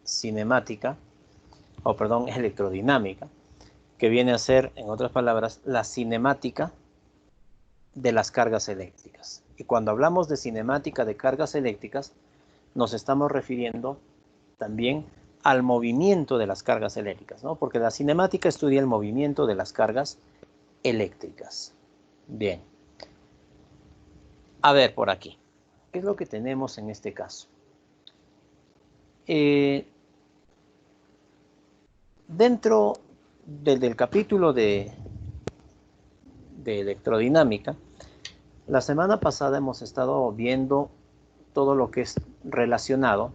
cinemática, o perdón, electrodinámica, que viene a ser, en otras palabras, la cinemática de las cargas eléctricas. Y cuando hablamos de cinemática de cargas eléctricas, nos estamos refiriendo también al movimiento de las cargas eléctricas, ¿no? Porque la cinemática estudia el movimiento de las cargas eléctricas. Bien. A ver, por aquí. ¿Qué es lo que tenemos en este caso? Dentro del capítulo de electrodinámica, la semana pasada hemos estado viendo todo lo que es relacionado,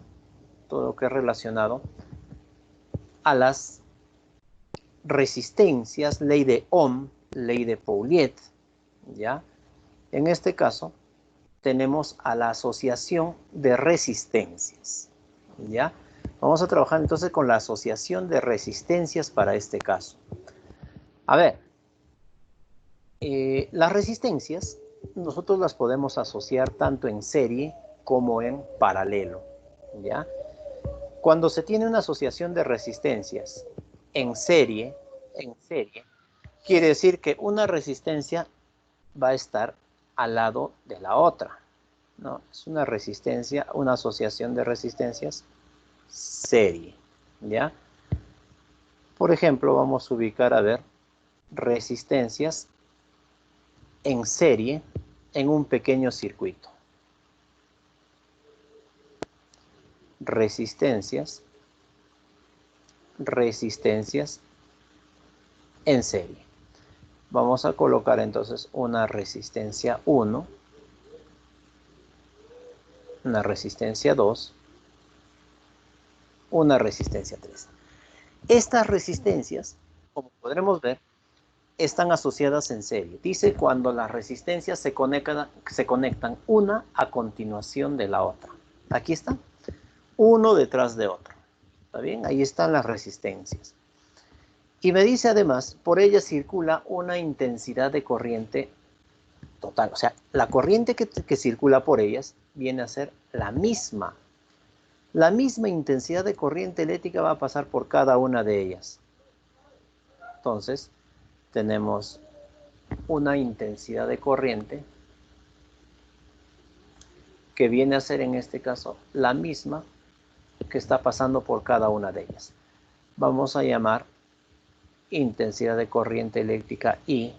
a las resistencias, ley de Ohm, ley de Pouliot, ¿ya? En este caso, tenemos a la asociación de resistencias, ¿ya? Vamos a trabajar entonces con la asociación de resistencias para este caso. A ver, las resistencias nosotros las podemos asociar tanto en serie como en paralelo, ¿ya? Cuando se tiene una asociación de resistencias en serie, quiere decir que una resistencia va a estar al lado de la otra, ¿no? Es una resistencia, una asociación de resistencias serie, ¿ya? Por ejemplo, vamos a ubicar, a ver, resistencias en serie en un pequeño circuito. Resistencias en serie. Vamos a colocar entonces una resistencia 1, una resistencia 2, una resistencia 3. Estas resistencias, como podremos ver, están asociadas en serie. Dice cuando las resistencias se conectan una a continuación de la otra. Aquí está, uno detrás de otro. ¿Está bien? Ahí están las resistencias. Y me dice además, por ellas circula una intensidad de corriente total. O sea, la corriente que circula por ellas viene a ser la misma. La misma intensidad de corriente eléctrica va a pasar por cada una de ellas. Entonces, tenemos una intensidad de corriente que viene a ser en este caso la misma que está pasando por cada una de ellas. Vamos a llamar intensidad de corriente eléctrica I,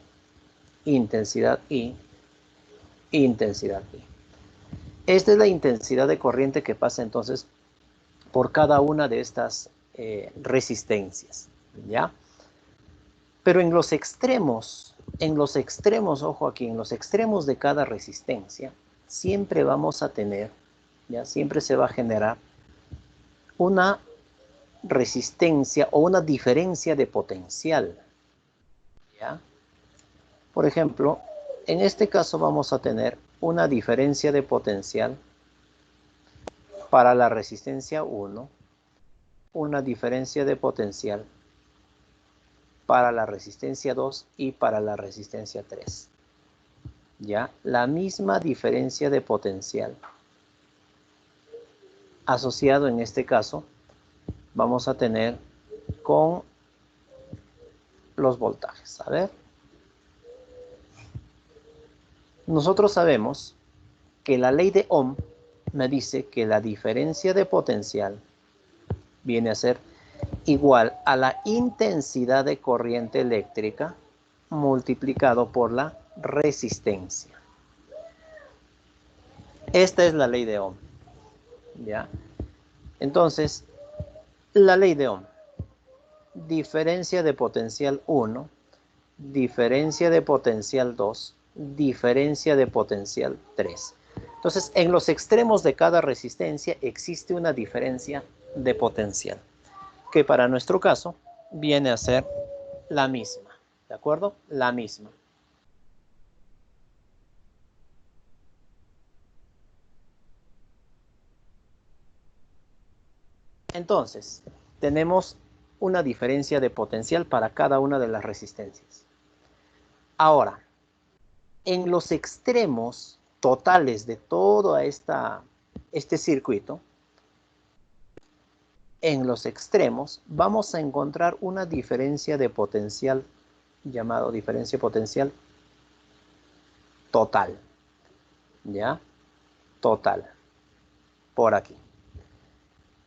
intensidad I, intensidad I. Esta es la intensidad de corriente que pasa entonces por cada una de estas resistencias, ¿ya? Pero en los extremos, ojo aquí, en los extremos de cada resistencia, siempre vamos a tener, ¿ya? Siempre se va a generar una resistencia o una diferencia de potencial, ¿ya? Por ejemplo, en este caso vamos a tener una diferencia de potencial para la resistencia 1, una diferencia de potencial para la resistencia 2 y para la resistencia 3. ¿Ya? La misma diferencia de potencial asociado en este caso vamos a tener con los voltajes. A ver. Nosotros sabemos que la ley de Ohm me dice que la diferencia de potencial viene a ser igual a la intensidad de corriente eléctrica multiplicado por la resistencia. Esta es la ley de Ohm, ¿ya? Entonces, la ley de Ohm, diferencia de potencial 1, diferencia de potencial 2, diferencia de potencial 3. Entonces, en los extremos de cada resistencia existe una diferencia de potencial, que para nuestro caso viene a ser la misma, ¿de acuerdo? La misma. Entonces, tenemos una diferencia de potencial para cada una de las resistencias. Ahora, en los extremos totales de todo este circuito, en los extremos vamos a encontrar una diferencia de potencial, llamado diferencia potencial total, ¿ya? Total, por aquí.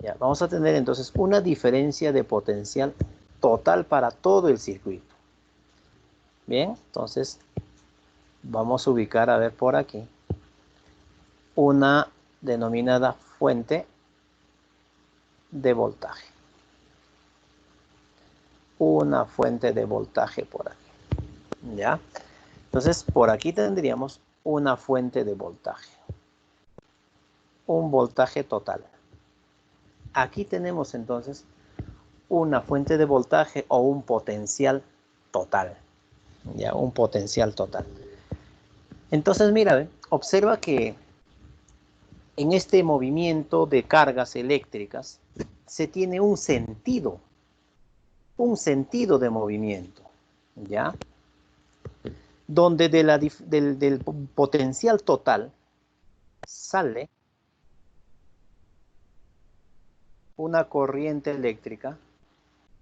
Ya, vamos a tener entonces una diferencia de potencial total para todo el circuito. Bien, entonces vamos a ubicar, a ver por aquí, una denominada fuente de voltaje. Una fuente de voltaje por aquí. ¿Ya? Entonces, por aquí tendríamos una fuente de voltaje. Un voltaje total. Aquí tenemos entonces una fuente de voltaje o un potencial total. ¿Ya? Un potencial total. Entonces, mira, observa que en este movimiento de cargas eléctricas se tiene un sentido de movimiento, ¿ya? Donde del potencial total sale una corriente eléctrica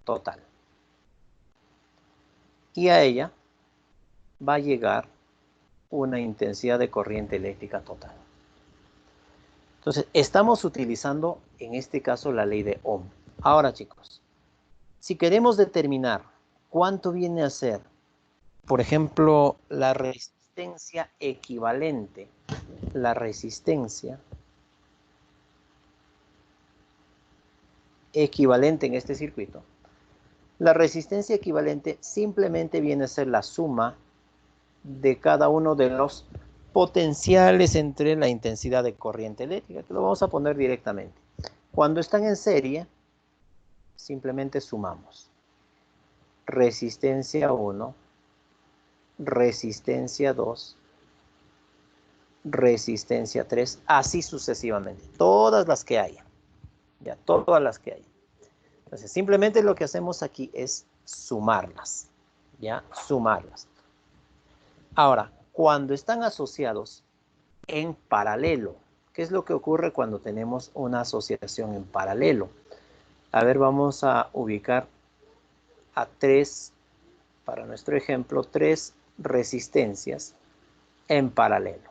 total. Y a ella va a llegar una intensidad de corriente eléctrica total. Entonces, estamos utilizando en este caso la ley de Ohm. Ahora, chicos, si queremos determinar cuánto viene a ser, por ejemplo, la resistencia equivalente, la resistencia equivalente en este circuito, la resistencia equivalente simplemente viene a ser la suma de cada uno de los potenciales entre la intensidad de corriente eléctrica, que lo vamos a poner directamente. Cuando están en serie, simplemente sumamos. Resistencia 1, resistencia 2, resistencia 3, así sucesivamente. Todas las que haya. Ya, todas las que haya. Entonces, simplemente lo que hacemos aquí es sumarlas. Ya, sumarlas. Ahora, cuando están asociados en paralelo, ¿qué es lo que ocurre cuando tenemos una asociación en paralelo? A ver, vamos a ubicar a para nuestro ejemplo, 3 resistencias en paralelo.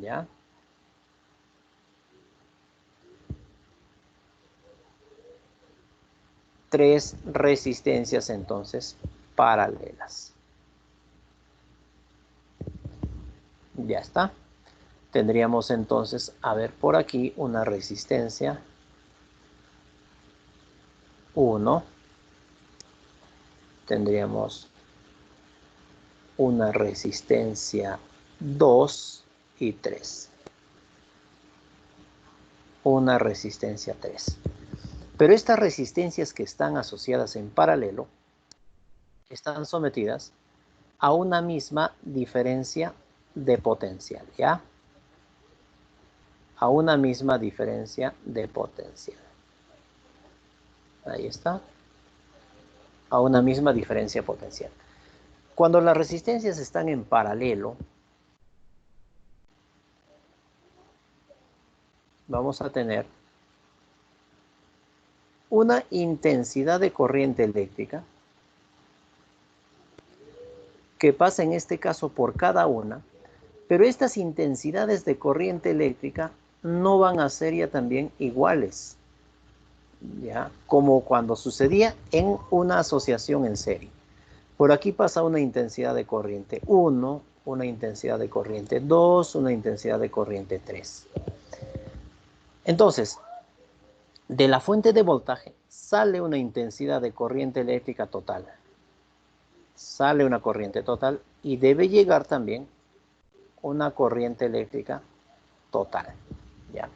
¿Ya? Tres resistencias entonces paralelas. Ya está. Tendríamos entonces, a ver por aquí, una resistencia 1. Tendríamos una resistencia 2 y 3. Una resistencia 3. Pero estas resistencias que están asociadas en paralelo están sometidas a una misma diferencia de potencial, ¿ya? A una misma diferencia de potencial. Ahí está. A una misma diferencia potencial. Cuando las resistencias están en paralelo, vamos a tener una intensidad de corriente eléctrica que pasa en este caso por cada una, pero estas intensidades de corriente eléctrica no van a ser ya también iguales, ¿ya? Como cuando sucedía en una asociación en serie. Por aquí pasa una intensidad de corriente 1, una intensidad de corriente 2, una intensidad de corriente 3. Entonces, de la fuente de voltaje sale una intensidad de corriente eléctrica total. Sale una corriente total y debe llegar también una corriente eléctrica total. ¿Ya?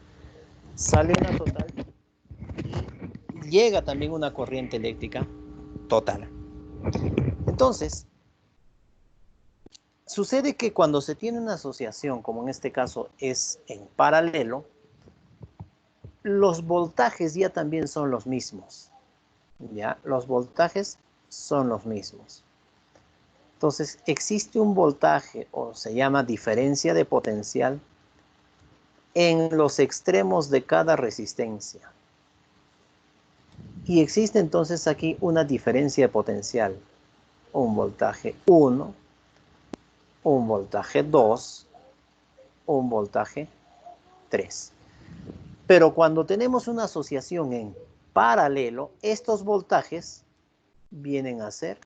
Sale una total y llega también una corriente eléctrica total. Entonces, sucede que cuando se tiene una asociación, como en este caso es en paralelo, los voltajes ya también son los mismos. ¿Ya? Los voltajes son los mismos. Entonces, existe un voltaje, o se llama diferencia de potencial, en los extremos de cada resistencia. Y existe entonces aquí una diferencia de potencial. Un voltaje 1, un voltaje 2, un voltaje 3. Pero cuando tenemos una asociación en paralelo, estos voltajes vienen a ser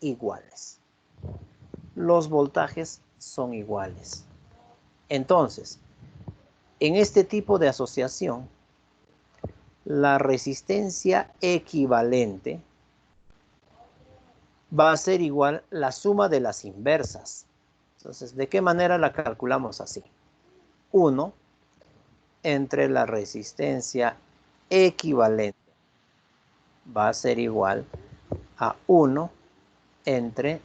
iguales. Los voltajes son iguales. Entonces, en este tipo de asociación, la resistencia equivalente va a ser igual la suma de las inversas. Entonces, ¿de qué manera la calculamos así? 1 entre la resistencia equivalente va a ser igual a 1 entre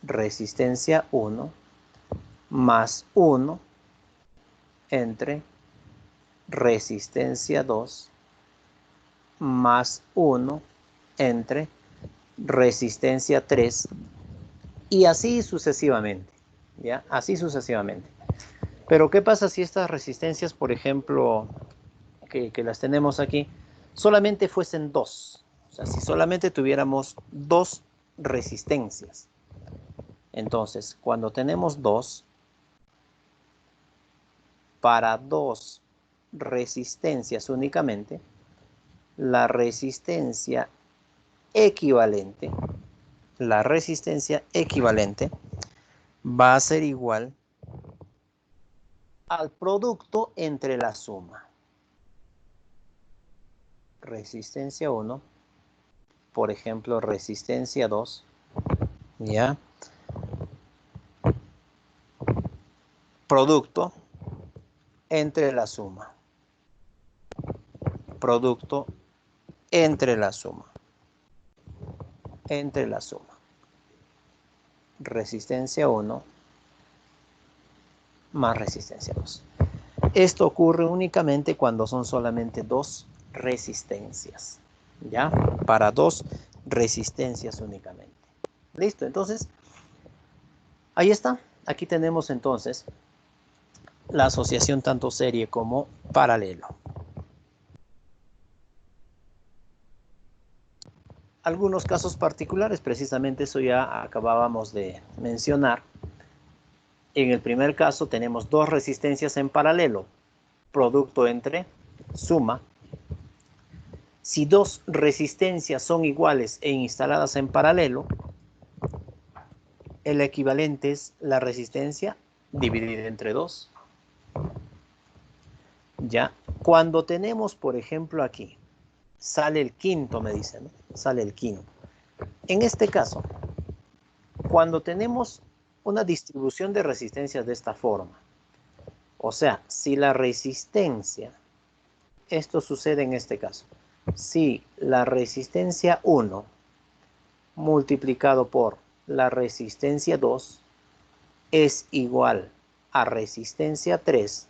resistencia 1 más 1 entre resistencia 2 más 1 entre resistencia 3 y así sucesivamente, ¿ya? Así sucesivamente. Pero ¿qué pasa si estas resistencias, por ejemplo, que las tenemos aquí, solamente fuesen dos? O sea, si solamente tuviéramos dos resistencias. Entonces, cuando tenemos dos, para dos resistencias únicamente, la resistencia equivalente va a ser igual al producto entre la suma. Resistencia 1, por ejemplo, resistencia 2, ¿ya? Producto entre la suma. Producto entre la suma. Entre la suma. Resistencia 1 más resistencia 2. Esto ocurre únicamente cuando son solamente dos resistencias, ¿ya? Para dos resistencias únicamente. Listo, entonces, ahí está. Aquí tenemos entonces la asociación tanto serie como paralelo. Algunos casos particulares, precisamente eso ya acabábamos de mencionar. En el primer caso tenemos dos resistencias en paralelo, producto entre suma. Si dos resistencias son iguales e instaladas en paralelo, el equivalente es la resistencia dividida entre 2. Ya, cuando tenemos, por ejemplo, aquí, sale el quinto, me dicen, ¿no? Sale el quinto. En este caso, cuando tenemos una distribución de resistencias de esta forma, o sea, si la resistencia, esto sucede en este caso, si la resistencia 1 multiplicado por la resistencia 2 es igual a resistencia 3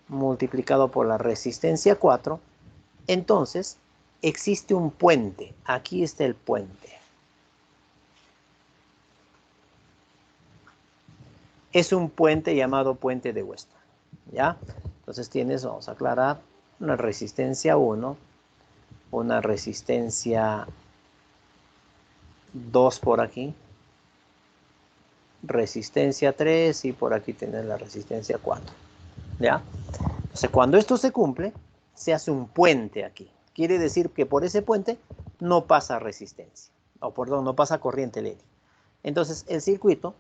multiplicado por la resistencia 4, entonces existe un puente. Aquí está el puente. Es un puente llamado puente de Weston, ¿ya? Entonces tienes, vamos a aclarar, una resistencia 1, una resistencia 2 por aquí, resistencia 3 y por aquí tienes la resistencia 4, ¿ya? Entonces cuando esto se cumple, se hace un puente aquí. Quiere decir que por ese puente no pasa resistencia, o perdón, no pasa corriente eléctrica. Entonces el circuito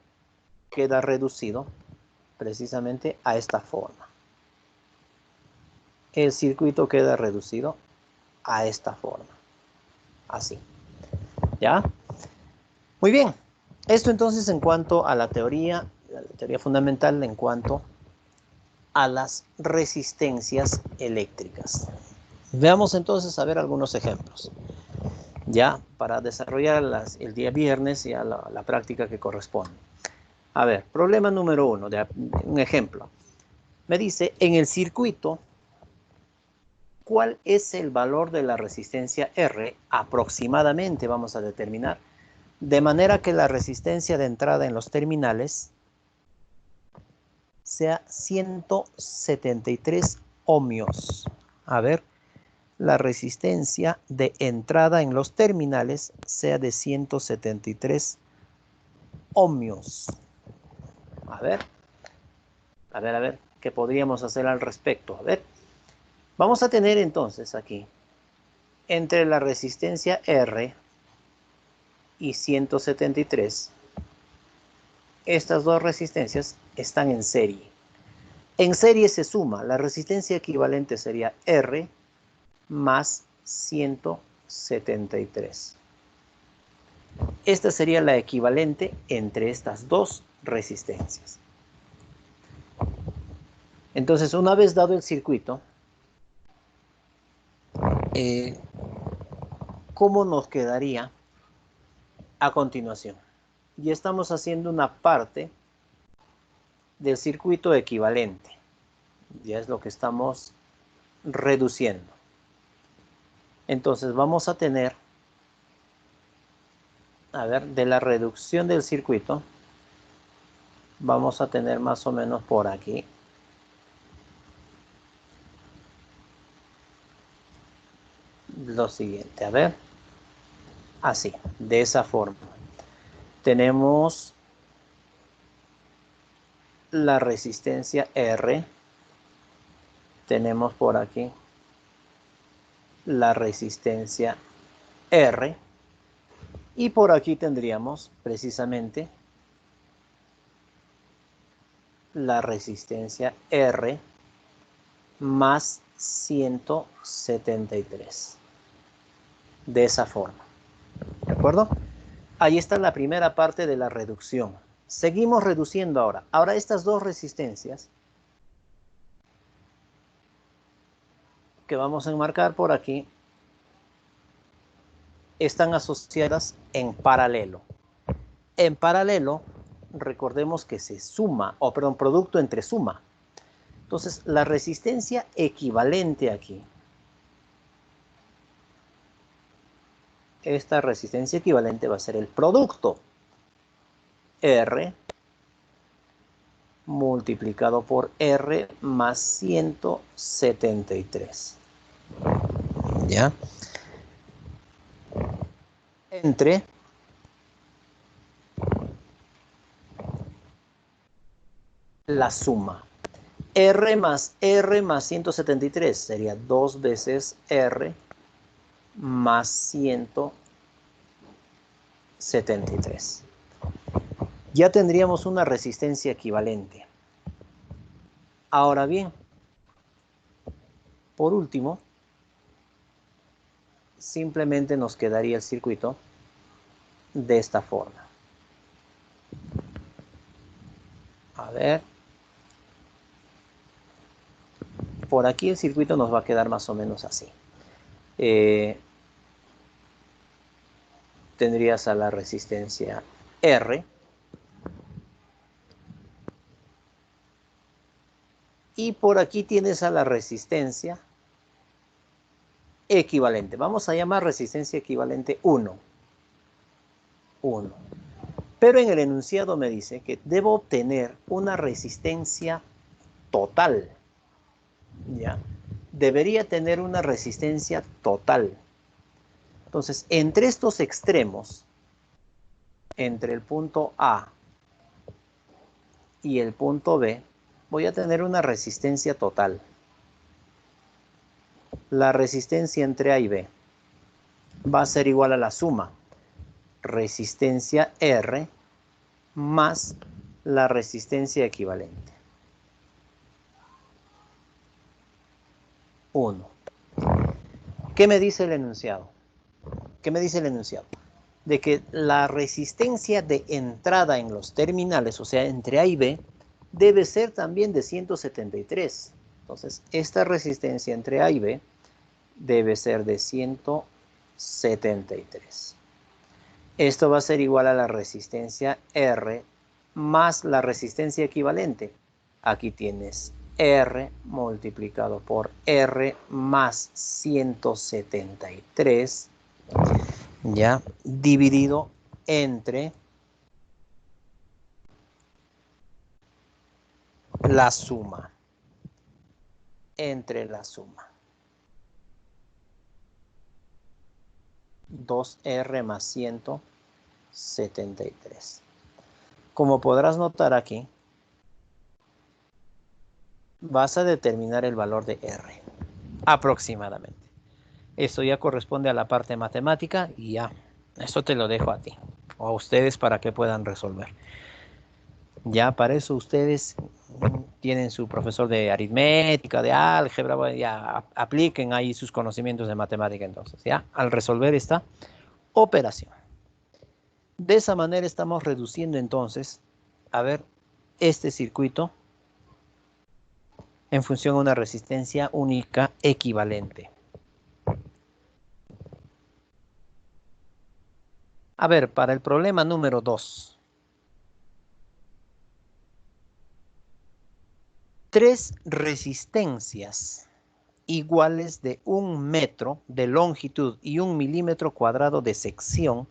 queda reducido precisamente a esta forma. El circuito queda reducido a esta forma. Así. ¿Ya? Muy bien. Esto entonces en cuanto a la teoría fundamental en cuanto a las resistencias eléctricas. Veamos entonces a ver algunos ejemplos. Ya, para desarrollar el día viernes ya la práctica que corresponde. A ver, problema número 1, un ejemplo. Me dice, en el circuito, ¿cuál es el valor de la resistencia R? Aproximadamente vamos a determinar. De manera que la resistencia de entrada en los terminales sea 173 ohmios. A ver, la resistencia de entrada en los terminales sea de 173 ohmios. A ver, ¿qué podríamos hacer al respecto? A ver, vamos a tener entonces aquí, entre la resistencia R y 173, estas dos resistencias están en serie. En serie se suma, la resistencia equivalente sería R más 173. Esta sería la equivalente entre estas dos resistencias. Entonces, una vez dado el circuito, ¿cómo nos quedaría a continuación? Ya estamos haciendo una parte del circuito equivalente. Ya es lo que estamos reduciendo. Entonces vamos a tener, a ver, de la reducción del circuito, vamos a tener más o menos por aquí. Lo siguiente, a ver. Así, de esa forma. Tenemos la resistencia R. Tenemos por aquí la resistencia R. Y por aquí tendríamos precisamente la resistencia R más 173. De esa forma. ¿De acuerdo? Ahí está la primera parte de la reducción. Seguimos reduciendo ahora. Ahora estas dos resistencias que vamos a enmarcar por aquí están asociadas en paralelo. En paralelo, recordemos que se suma, o perdón, producto entre suma. Entonces, la resistencia equivalente aquí, esta resistencia equivalente va a ser el producto R multiplicado por R más 173. ¿Ya? Entre la suma. R más 173 sería 2 veces R más 173. Ya tendríamos una resistencia equivalente. Ahora bien, por último, simplemente nos quedaría el circuito de esta forma. A ver. Por aquí el circuito nos va a quedar más o menos así. Tendrías a la resistencia R. Y por aquí tienes a la resistencia equivalente. Vamos a llamar resistencia equivalente 1. 1. Pero en el enunciado me dice que debo obtener una resistencia total. ¿Ya? Debería tener una resistencia total. Entonces, entre estos extremos, entre el punto A y el punto B, voy a tener una resistencia total. La resistencia entre A y B va a ser igual a la suma resistencia R más la resistencia equivalente. 1. ¿Qué me dice el enunciado? ¿Qué me dice el enunciado? De que la resistencia de entrada en los terminales, o sea, entre A y B, debe ser también de 173. Entonces, esta resistencia entre A y B debe ser de 173. Esto va a ser igual a la resistencia R más la resistencia equivalente. Aquí tienes R multiplicado por R más 173, ya, dividido entre la suma. Entre la suma. 2R más 173. Como podrás notar aquí, vas a determinar el valor de R, aproximadamente. Esto ya corresponde a la parte matemática y ya, eso te lo dejo a ti o a ustedes para que puedan resolver. Ya para eso ustedes tienen su profesor de aritmética, de álgebra, ya apliquen ahí sus conocimientos de matemática entonces, ya, al resolver esta operación. De esa manera estamos reduciendo entonces, a ver, este circuito en función a una resistencia única equivalente. A ver, para el problema número 2. 3 resistencias iguales de 1 metro de longitud y 1 milímetro cuadrado de sección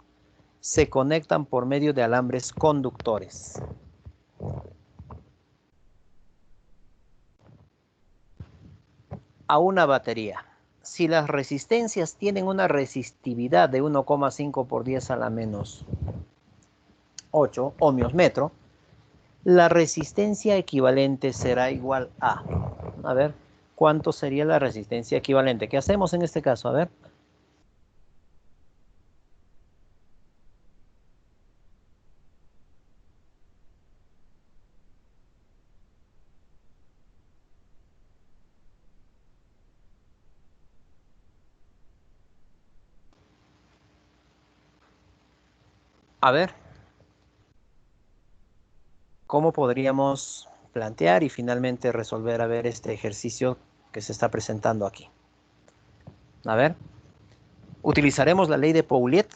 se conectan por medio de alambres conductores. A una batería. Si las resistencias tienen una resistividad de 1,5 por 10 a la menos 8 ohmios metro, la resistencia equivalente será igual a ver, ¿cuánto sería la resistencia equivalente? ¿Qué hacemos en este caso? A ver. A ver, ¿cómo podríamos plantear y finalmente resolver a ver este ejercicio que se está presentando aquí? A ver, utilizaremos la ley de Pauliet.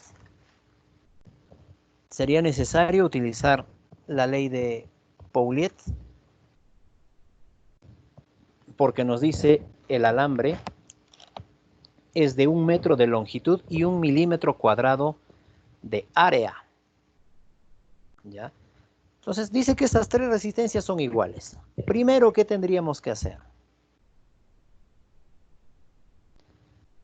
Sería necesario utilizar la ley de Pauliet porque nos dice el alambre es de 1 metro de longitud y 1 milímetro cuadrado de área. ¿Ya? Entonces dice que estas 3 resistencias son iguales. Primero, ¿qué tendríamos que hacer?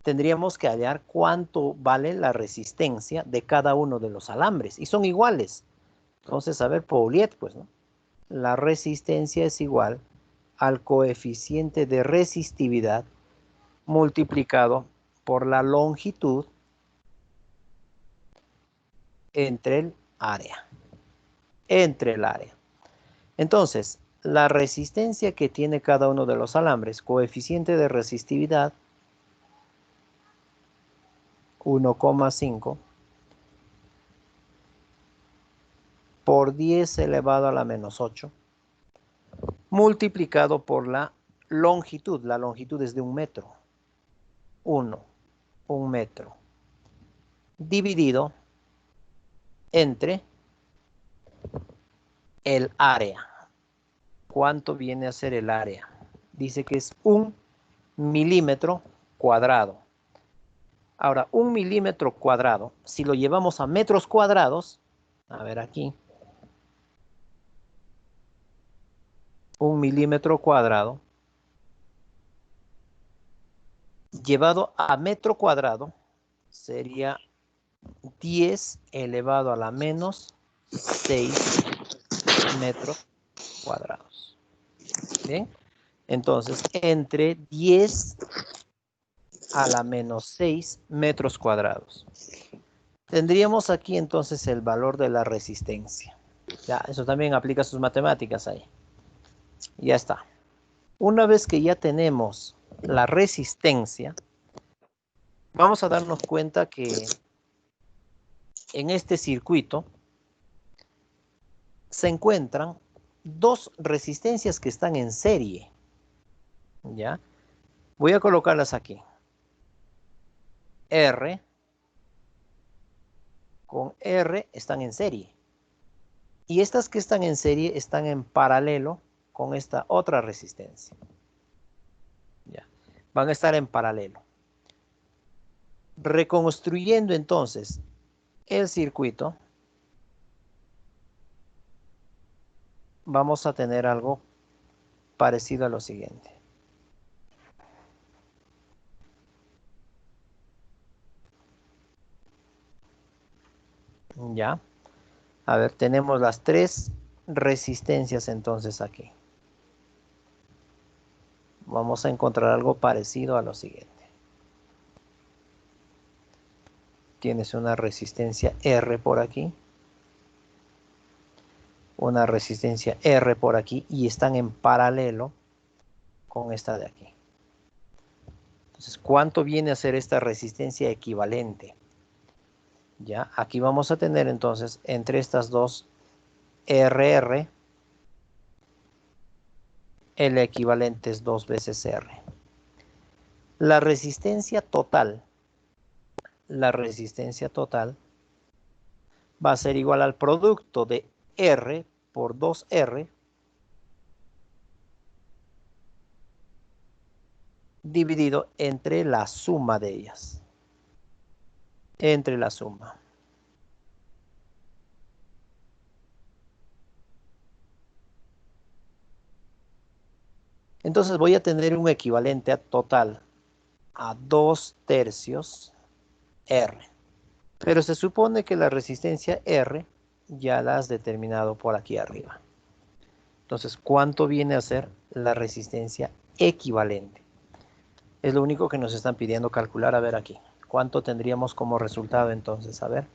Tendríamos que hallar cuánto vale la resistencia de cada uno de los alambres. Y son iguales. Entonces, a ver, Pauliet, pues, ¿no? La resistencia es igual al coeficiente de resistividad multiplicado por la longitud entre el área. Entre el área. Entonces, la resistencia que tiene cada uno de los alambres, coeficiente de resistividad, 1,5 por 10 elevado a la menos 8, multiplicado por la longitud. La longitud es de 1 metro. 1 metro. Dividido entre el área. ¿Cuánto viene a ser el área? Dice que es 1 milímetro cuadrado. Ahora, 1 milímetro cuadrado, si lo llevamos a metros cuadrados, a ver aquí, 1 milímetro cuadrado, llevado a metro cuadrado, sería 10 elevado a la menos 6 metros cuadrados. Bien, entonces, entre 10 a la menos 6 metros cuadrados. Tendríamos aquí entonces el valor de la resistencia. Ya, eso también aplica sus matemáticas ahí. Ya está. Una vez que ya tenemos la resistencia, vamos a darnos cuenta que en este circuito se encuentran 2 resistencias que están en serie. ¿Ya? Voy a colocarlas aquí. R con R están en serie. Y estas que están en serie están en paralelo con esta otra resistencia. ¿Ya? Van a estar en paralelo. Reconstruyendo entonces el circuito, vamos a tener algo parecido a lo siguiente. Ya. A ver, tenemos las tres resistencias entonces aquí. Vamos a encontrar algo parecido a lo siguiente. Tienes una resistencia R por aquí, una resistencia R por aquí y están en paralelo con esta de aquí. Entonces, ¿cuánto viene a ser esta resistencia equivalente? Ya, aquí vamos a tener entonces entre estas dos RR, el equivalente es 2 veces R. La resistencia total va a ser igual al producto de R por 2R dividido entre la suma de ellas. Entre la suma. Entonces voy a tener un equivalente a total a 2/3 R. Pero se supone que la resistencia R ya la has determinado por aquí arriba. Entonces, ¿cuánto viene a ser la resistencia equivalente? Es lo único que nos están pidiendo calcular. A ver aquí. ¿Cuánto tendríamos como resultado entonces? A ver.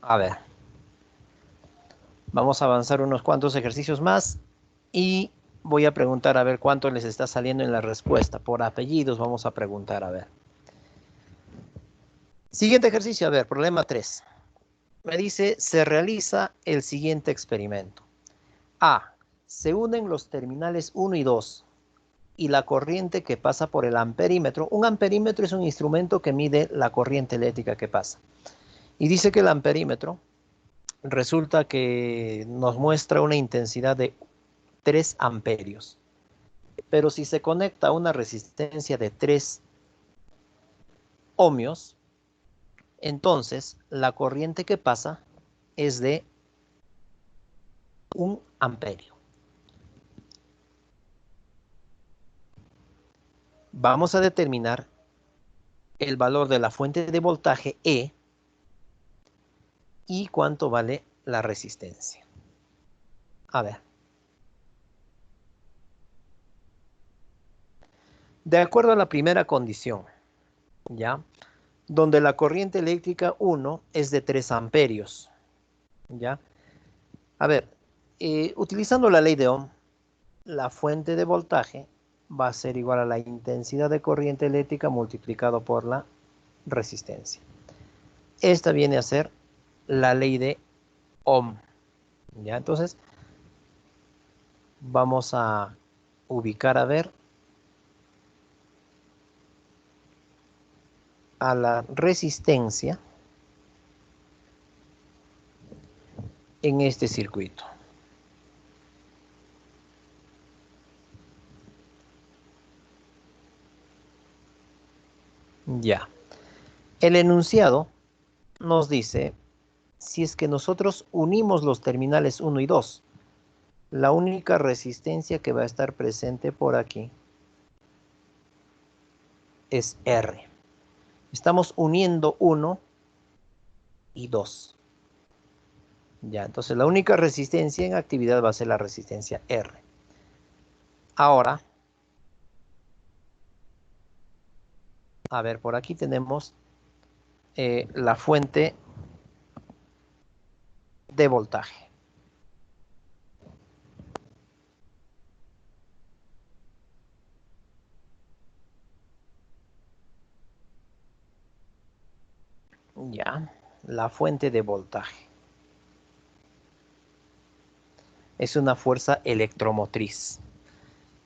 A ver. Vamos a avanzar unos cuantos ejercicios más y voy a preguntar a ver cuánto les está saliendo en la respuesta. Por apellidos vamos a preguntar a ver. Siguiente ejercicio, a ver, problema 3. Me dice, se realiza el siguiente experimento. A. Se unen los terminales 1 y 2 y la corriente que pasa por el amperímetro. Un amperímetro es un instrumento que mide la corriente eléctrica que pasa. Y dice que el amperímetro resulta que nos muestra una intensidad de 3 amperios. Pero si se conecta a una resistencia de 3 ohmios, entonces la corriente que pasa es de 1 amperio. Vamos a determinar el valor de la fuente de voltaje E y cuánto vale la resistencia. A ver. De acuerdo a la primera condición, ¿ya? Donde la corriente eléctrica 1 es de 3 amperios, ¿ya? A ver, utilizando la ley de Ohm, la fuente de voltaje va a ser igual a la intensidad de corriente eléctrica multiplicado por la resistencia. Esta viene a ser la ley de Ohm, ¿ya? Entonces, vamos a ubicar a ver a la resistencia en este circuito. Ya. El enunciado nos dice, si es que nosotros unimos los terminales 1 y 2, la única resistencia que va a estar presente por aquí es R. Estamos uniendo 1 y 2. Ya, entonces la única resistencia en actividad va a ser la resistencia R. Ahora, a ver, por aquí tenemos la fuente de voltaje. Ya, la fuente de voltaje. Es una fuerza electromotriz.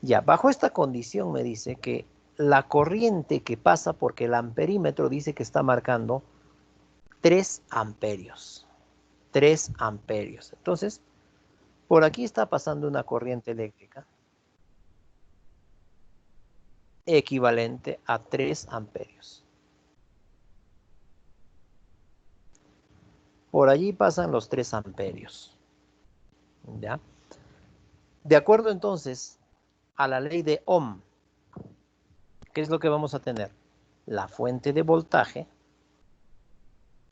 Ya, bajo esta condición me dice que la corriente que pasa, porque el amperímetro dice que está marcando 3 amperios. 3 amperios. Entonces, por aquí está pasando una corriente eléctrica equivalente a 3 amperios. Por allí pasan los 3 amperios. ¿Ya? De acuerdo entonces a la ley de Ohm, ¿qué es lo que vamos a tener? La fuente de voltaje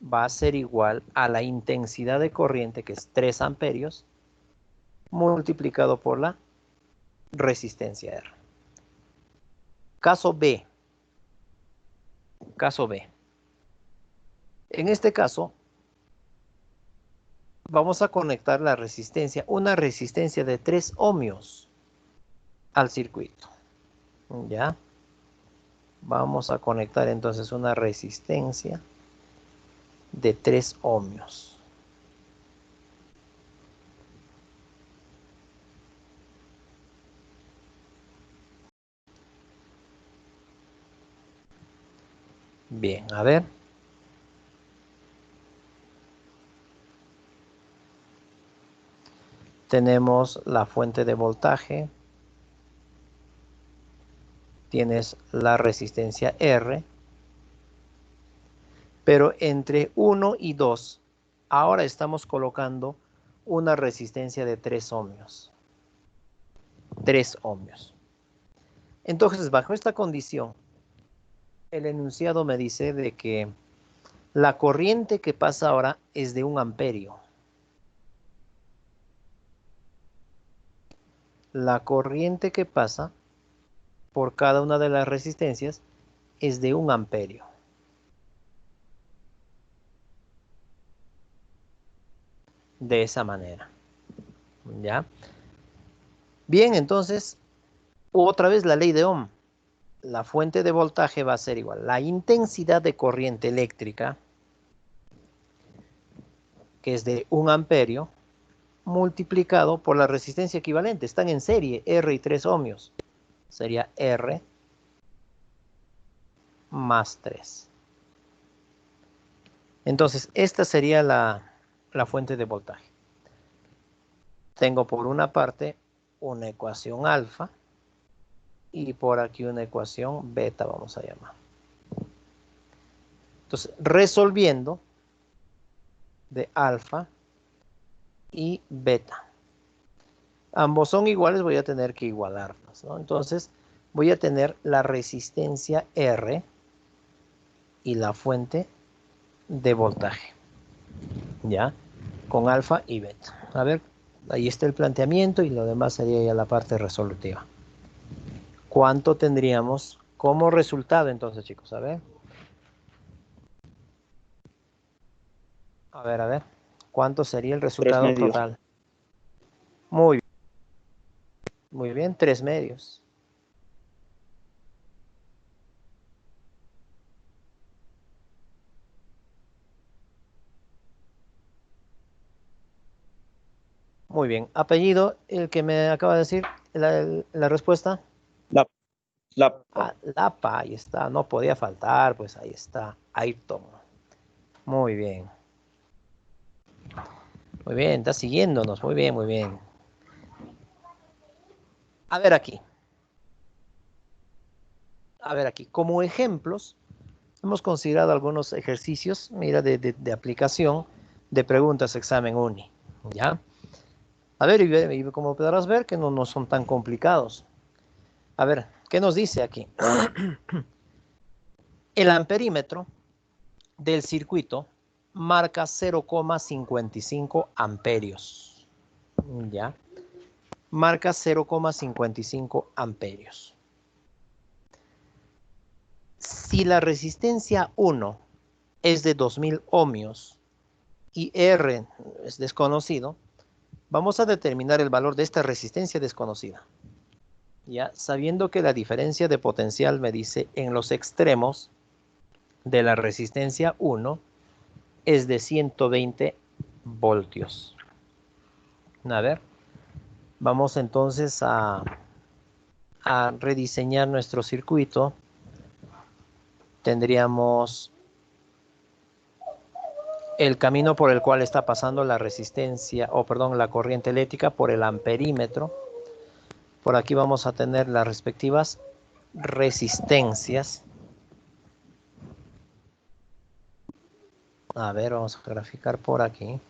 va a ser igual a la intensidad de corriente, que es 3 amperios, multiplicado por la resistencia R. Caso B. Caso B. En este caso, vamos a conectar la resistencia, una resistencia de 3 ohmios al circuito. ¿Ya? Vamos a conectar entonces una resistencia de 3 ohmios. Bien, a ver. Tenemos la fuente de voltaje. Tienes la resistencia R. Pero entre 1 y 2, ahora estamos colocando una resistencia de 3 ohmios. 3 ohmios. Entonces, bajo esta condición, el enunciado me dice de que la corriente que pasa ahora es de 1 amperio. La corriente que pasa por cada una de las resistencias es de 1 amperio. De esa manera. ¿Ya? Bien, entonces, otra vez la ley de Ohm. La fuente de voltaje va a ser igual. La intensidad de corriente eléctrica, que es de 1 amperio, multiplicado por la resistencia equivalente. Están en serie, R y 3 ohmios. Sería R más 3. Entonces, esta sería la fuente de voltaje. Tengo por una parte una ecuación alfa y por aquí una ecuación beta, vamos a llamar. Entonces, resolviendo de alfa y beta. Ambos son iguales, voy a tener que igualarlos, ¿no? Entonces, voy a tener la resistencia R y la fuente de voltaje, ¿ya? Con alfa y beta. A ver, ahí está el planteamiento y lo demás sería ya la parte resolutiva. ¿Cuánto tendríamos como resultado entonces, chicos? A ver. A ver. ¿Cuánto sería el 3 resultado medios. total? Muy bien. Muy bien, 3 medios. Muy bien. Apellido, el que me acaba de decir la respuesta. Lapa. Lapa, ahí está. No podía faltar, pues ahí está. Ayrton. Muy bien. Muy bien, está siguiéndonos. Muy bien, muy bien. A ver aquí. A ver aquí. Como ejemplos, hemos considerado algunos ejercicios, mira, de aplicación de preguntas examen uni. ¿Ya? A ver, y como podrás ver que no son tan complicados. A ver, ¿qué nos dice aquí? El amperímetro del circuito marca 0,55 amperios. ¿Ya? Marca 0,55 amperios. Si la resistencia 1 es de 2000 ohmios y R es desconocido, vamos a determinar el valor de esta resistencia desconocida. Ya sabiendo que la diferencia de potencial me dice en los extremos de la resistencia 1 es de 120 voltios. A ver, vamos entonces a rediseñar nuestro circuito. Tendríamos el camino por el cual está pasando la resistencia, o perdón, la corriente eléctrica por el amperímetro. Por aquí vamos a tener las respectivas resistencias. A ver, vamos a graficar por aquí.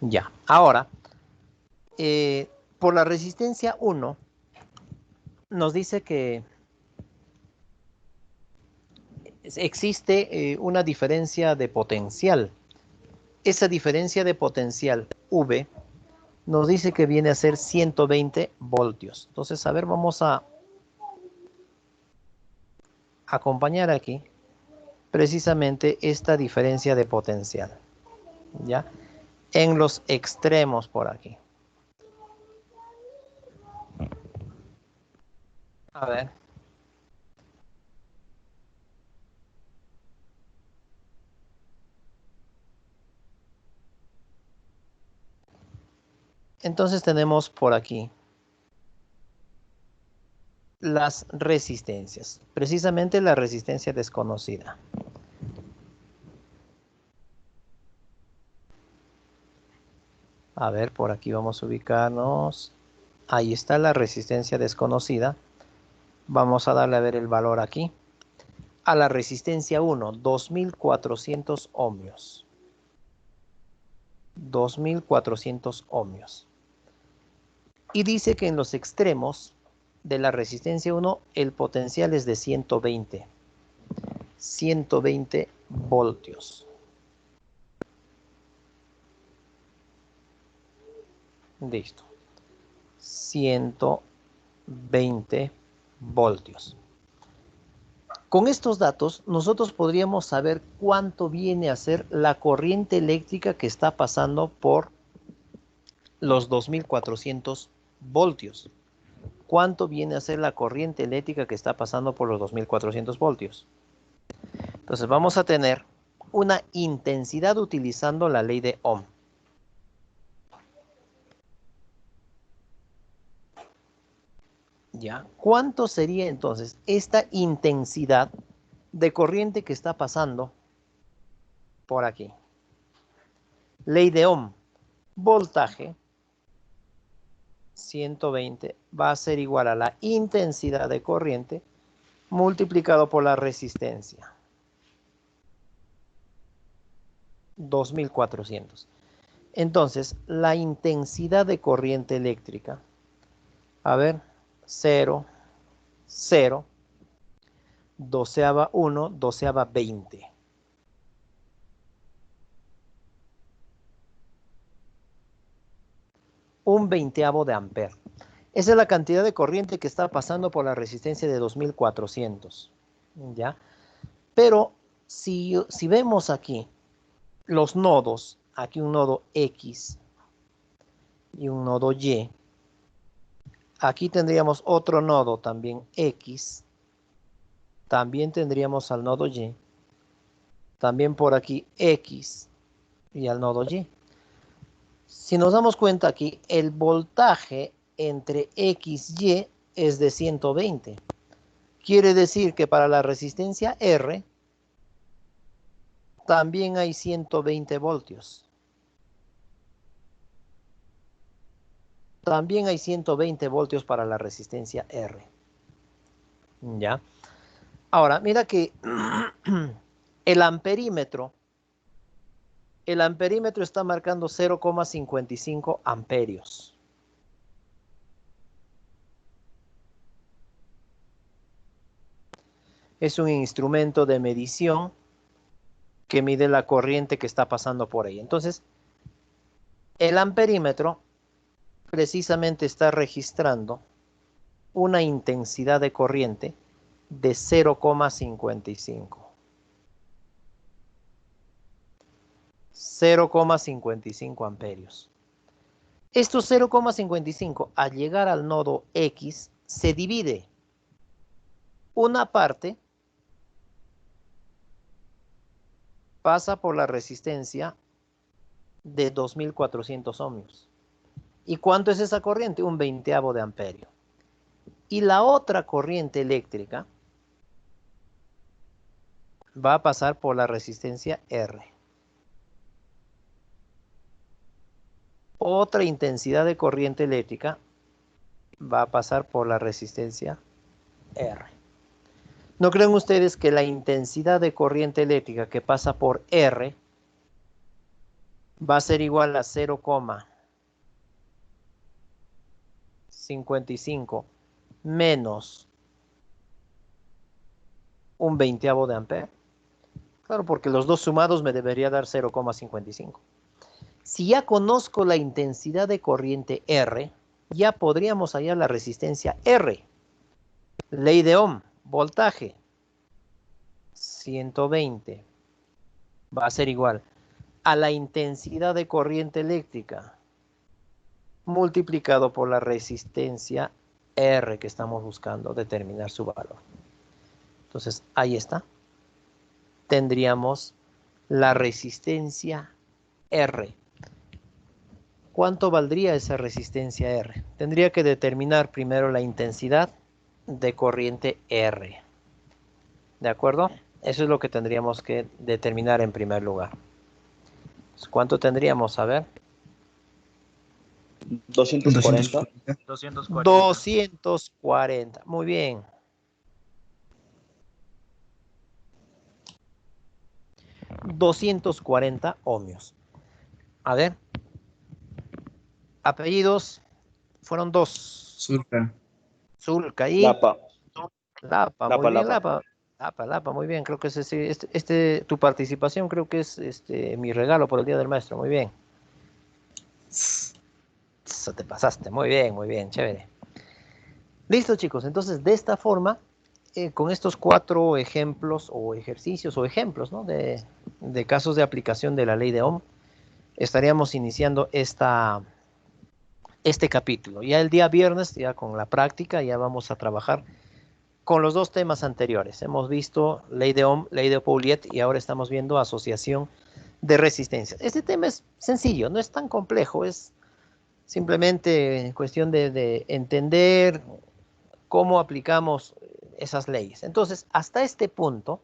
Ya, ahora, por la resistencia 1, nos dice que existe una diferencia de potencial. Esa diferencia de potencial V nos dice que viene a ser 120 voltios. Entonces, a ver, vamos a acompañar aquí precisamente esta diferencia de potencial, ¿ya? En los extremos por aquí. A ver. Entonces tenemos por aquí las resistencias, precisamente la resistencia desconocida. A ver, por aquí vamos a ubicarnos. Ahí está la resistencia desconocida. Vamos a darle a ver el valor aquí. A la resistencia 1, 2400 ohmios. 2400 ohmios. Y dice que en los extremos de la resistencia 1 el potencial es de 120 voltios. Listo. 120 voltios. Con estos datos nosotros podríamos saber cuánto viene a ser la corriente eléctrica que está pasando por los 2400 voltios. ¿Cuánto viene a ser la corriente eléctrica que está pasando por los 2400 voltios? Entonces vamos a tener una intensidad utilizando la ley de Ohm. ¿Ya? ¿Cuánto sería entonces esta intensidad de corriente que está pasando por aquí? Ley de Ohm. Voltaje 120 va a ser igual a la intensidad de corriente multiplicado por la resistencia. 2400. Entonces, la intensidad de corriente eléctrica, a ver, 0, 0, doceava 1, doceava 20. Un veinteavo de ampere. Esa es la cantidad de corriente que está pasando por la resistencia de 2400. ¿Ya? Pero si vemos aquí los nodos, aquí un nodo X y un nodo Y, aquí tendríamos otro nodo también X, también tendríamos al nodo Y, también por aquí X y al nodo Y. Si nos damos cuenta aquí, el voltaje entre X y Y es de 120. Quiere decir que para la resistencia R también hay 120 voltios. También hay 120 voltios para la resistencia R. ¿Ya? Ahora, mira que el amperímetro está marcando 0,55 amperios. Es un instrumento de medición que mide la corriente que está pasando por ahí. Entonces, el amperímetro precisamente está registrando una intensidad de corriente de 0,55. 0,55 amperios. Estos 0,55 al llegar al nodo X se divide una parte pasa por la resistencia de 2400 ohmios. ¿Y cuánto es esa corriente? Un 20avo de amperio. Y la otra corriente eléctrica va a pasar por la resistencia R. Otra intensidad de corriente eléctrica va a pasar por la resistencia R. ¿No creen ustedes que la intensidad de corriente eléctrica que pasa por R va a ser igual a 0,55 menos un 20avo de amperio? Claro, porque los dos sumados me debería dar 0,55. Si ya conozco la intensidad de corriente R, ya podríamos hallar la resistencia R. Ley de Ohm, voltaje, 120, va a ser igual a la intensidad de corriente eléctrica multiplicado por la resistencia R que estamos buscando determinar su valor. Entonces, ahí está. Tendríamos la resistencia R. ¿Cuánto valdría esa resistencia R? Tendría que determinar primero la intensidad de corriente R. ¿De acuerdo? Eso es lo que tendríamos que determinar en primer lugar. ¿Cuánto tendríamos? A ver. 240. 240. Muy bien. 240 ohmios. A ver. Apellidos fueron dos. Zulca. Zulca y Lapa. Lapa. Muy Lapa, bien, Lapa. Lapa. Muy bien. Creo que es tu participación creo que es mi regalo por el Día del Maestro. Muy bien. Eso te pasaste. Muy bien. Chévere. Listo, chicos. Entonces, de esta forma, con estos 4 ejemplos o ejercicios o ejemplos, ¿no? de casos de aplicación de la ley de Ohm, estaríamos iniciando este capítulo. Ya el día viernes, ya con la práctica, ya vamos a trabajar con los 2 temas anteriores. Hemos visto ley de Ohm, ley de Pouliot y ahora estamos viendo asociación de resistencias. Este tema es sencillo, no es tan complejo, es simplemente cuestión de entender cómo aplicamos esas leyes. Entonces, hasta este punto,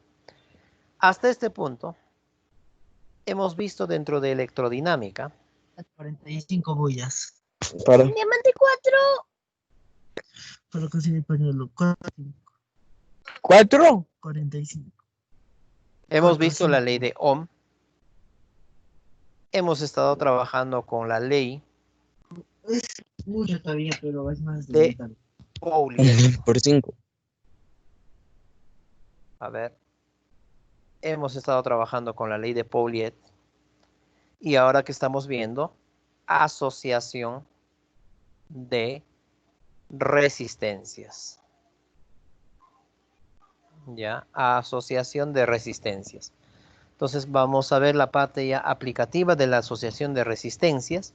hemos visto dentro de electrodinámica 45 bullas. Para. Diamante 4. Para conseguir el pañuelo. 4. 45. hemos visto la ley de Ohm, hemos estado trabajando con la ley Es mucho todavía, pero es más de de Pouliot. Por 5. A ver, hemos estado trabajando con la ley de Pouliot y ahora que estamos viendo asociación de resistencias. Ya, asociación de resistencias. Entonces vamos a ver la parte ya aplicativa de la asociación de resistencias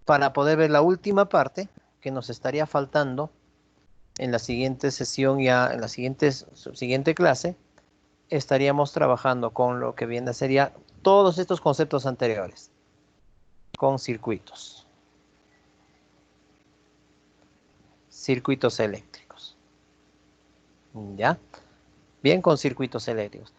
para poder ver la última parte que nos estaría faltando en la siguiente sesión, ya en la siguiente clase, estaríamos trabajando con lo que viene a ser ya todos estos conceptos anteriores, con circuitos eléctricos. ¿Ya? Bien, con circuitos eléctricos.